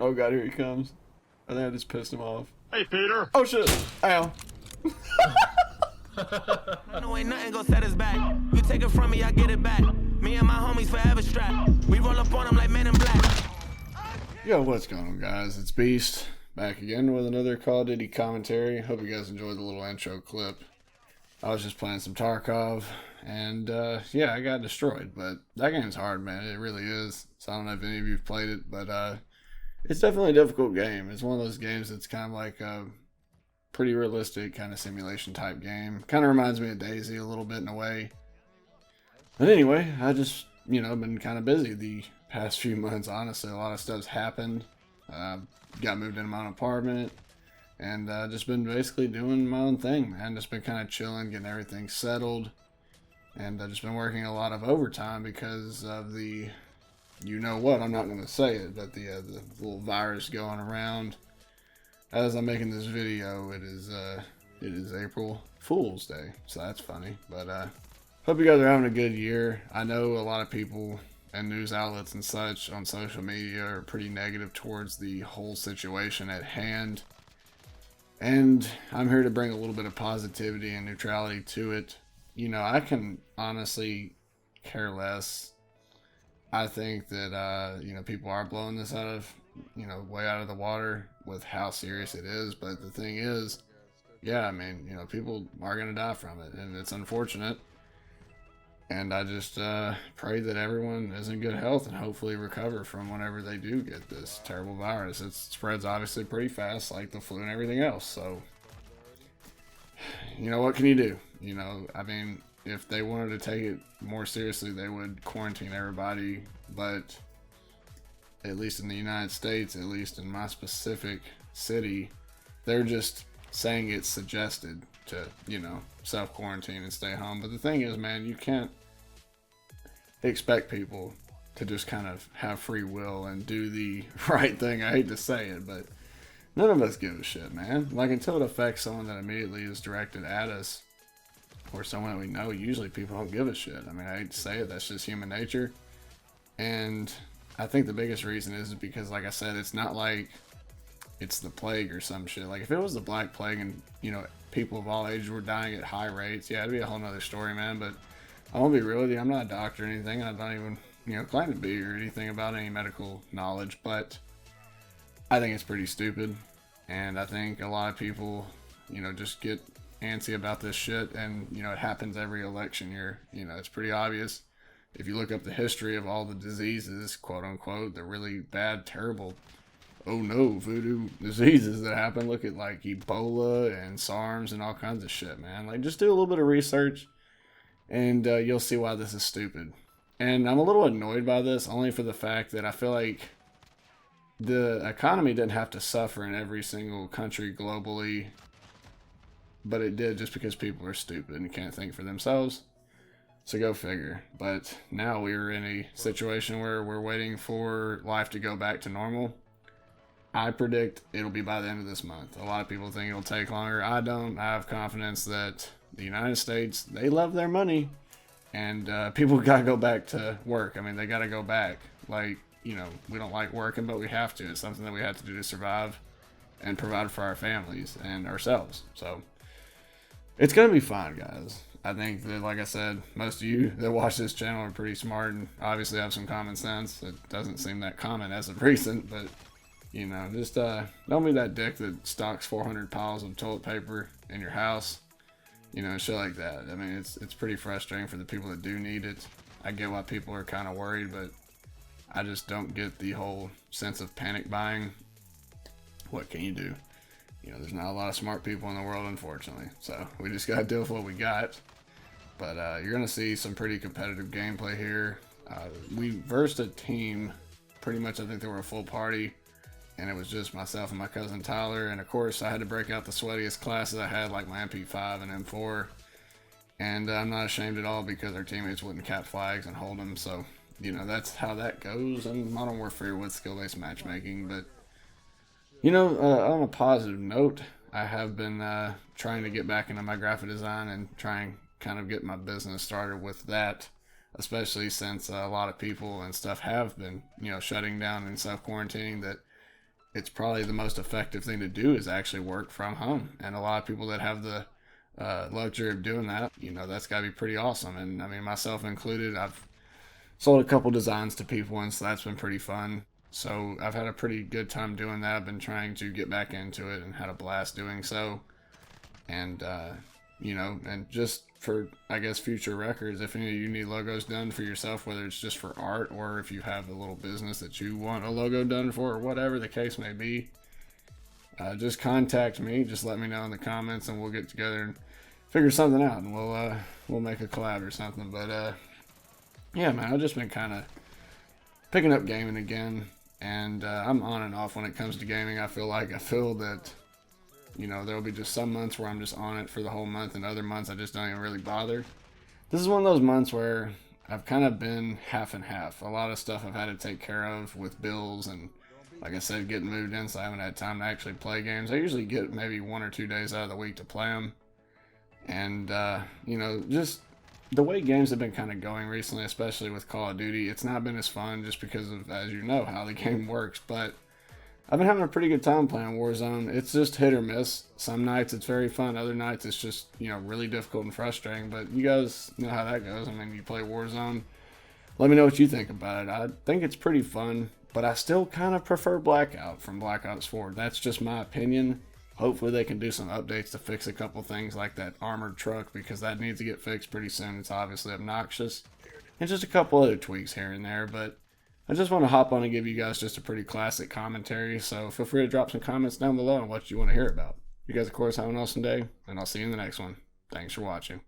Oh god, here he comes. I think I just pissed him off. Hey, Peter. Oh shit! Ow. No, ain't nothing gonna set us back. You take it from me, I get it back. Me and my homies forever strapped. We roll up on them like men in black. Yo, what's going on, guys? It's Beast back again with another Call of Duty commentary. Hope you guys enjoyed the little intro clip. I was just playing some Tarkov, and yeah, I got destroyed. But that game's hard, man. It really is. So I don't know if any of you've played it, but it's definitely a difficult game. It's one of those games that's kind of like a pretty realistic kind of simulation type game. Kind of reminds me of Daisy a little bit in a way. But anyway, I just, been kind of busy the past few months, honestly. A lot of stuff's happened. Got moved into my own apartment. And just been basically doing my own thing, man. Just been kind of chilling, getting everything settled. And I've just been working a lot of overtime because of the, I'm not going to say it, but the little virus going around. As I'm making this video, it is April Fool's Day, so that's funny. But hope you guys are having a good year. I know a lot of people and news outlets and such on social media are pretty negative towards the whole situation at hand. And I'm here to bring a little bit of positivity and neutrality to it. I can honestly care less. I think that, people are blowing this out of, way out of the water with how serious it is. But the thing is, yeah, I mean, people are going to die from it. And it's unfortunate. And I just pray that everyone is in good health and hopefully recover from whenever they do get this terrible virus. It spreads obviously pretty fast, like the flu and everything else. So, what can you do? I mean, if they wanted to take it more seriously, they would quarantine everybody. But at least in the United States, at least in my specific city, they're just saying it's suggested to, self-quarantine and stay home. But the thing is, man, you can't expect people to just kind of have free will and do the right thing. I hate to say it, but none of us give a shit, man. Like, until it affects someone that immediately is directed at us or someone that we know, usually people don't give a shit. I mean, I hate to say it, that's just human nature. And I think the biggest reason is because, like I said, it's not like it's the plague or some shit. Like, if it was the Black Plague and, people of all ages were dying at high rates, yeah, it'd be a whole nother story, man. But I won't be real with you. I'm not a doctor or anything. I don't even, claim to be or anything about any medical knowledge. But I think it's pretty stupid. And I think a lot of people, just get antsy about this shit. And, it happens every election year. It's pretty obvious. If you look up the history of all the diseases, quote unquote, the really bad, terrible, oh no, voodoo diseases that happen. Look at like Ebola and SARS and all kinds of shit, man. Like, just do a little bit of research and you'll see why this is stupid. And I'm a little annoyed by this only for the fact that I feel like the economy didn't have to suffer in every single country globally, but it did just because people are stupid and can't think for themselves. So go figure. But now we're in a situation where we're waiting for life to go back to normal. I predict it'll be by the end of this month. A lot of people think it'll take longer. I don't. I have confidence that the United States, they love their money. And people got to go back to work. I mean, they got to go back. Like, we don't like working, but we have to. It's something that we have to do to survive and provide for our families and ourselves. So it's going to be fine, guys. I think that, like I said, most of you that watch this channel are pretty smart and obviously have some common sense. It doesn't seem that common as of recent, but just don't be that dick that stocks 400 piles of toilet paper in your house, shit like that. I mean, it's pretty frustrating for the people that do need it. I get why people are kind of worried, but I just don't get the whole sense of panic buying. What can you do? There's not a lot of smart people in the world, unfortunately. So we just got to deal with what we got. But you're going to see some pretty competitive gameplay here. We versed a team. Pretty much, I think they were a full party. And it was just myself and my cousin Tyler. And of course, I had to break out the sweatiest classes I had, like my MP5 and M4. And I'm not ashamed at all because our teammates wouldn't cap flags and hold them. So, that's how that goes in Modern Warfare with skill-based matchmaking. But on a positive note, I have been trying to get back into my graphic design and try and kind of get my business started with that, especially since a lot of people and stuff have been, shutting down and self-quarantining that it's probably the most effective thing to do is actually work from home. And a lot of people that have the luxury of doing that, that's got to be pretty awesome. And I mean, myself included, I've sold a couple designs to people, and so that's been pretty fun. So I've had a pretty good time doing that. I've been trying to get back into it and had a blast doing so. And, and just for, I guess, future records, if any of you need logos done for yourself, whether it's just for art or if you have a little business that you want a logo done for, or whatever the case may be, just contact me. Just let me know in the comments, and we'll get together and figure something out, and we'll make a collab or something. But yeah, man, I've just been kind of picking up gaming again, and I'm on and off when it comes to gaming. I feel that there'll be just some months where I'm just on it for the whole month, and other months I just don't even really bother. This is one of those months where I've kind of been half and half. A lot of stuff I've had to take care of with bills, and like I said, getting moved in, so I haven't had time to actually play games. I usually get maybe 1 or 2 days out of the week to play them. And, just the way games have been kind of going recently, especially with Call of Duty, it's not been as fun just because of, as you know, how the game works. But I've been having a pretty good time playing Warzone. It's just hit or miss. Some nights it's very fun. Other nights it's just, really difficult and frustrating. But you guys know how that goes. I mean, you play Warzone. Let me know what you think about it. I think it's pretty fun, but I still kind of prefer Blackout from Black Ops 4. That's just my opinion. Hopefully they can do some updates to fix a couple things like that armored truck, because that needs to get fixed pretty soon. It's obviously obnoxious. And just a couple other tweaks here and there, but I just want to hop on and give you guys just a pretty classic commentary, so feel free to drop some comments down below on what you want to hear about. You guys, of course, have an awesome day, and I'll see you in the next one. Thanks for watching.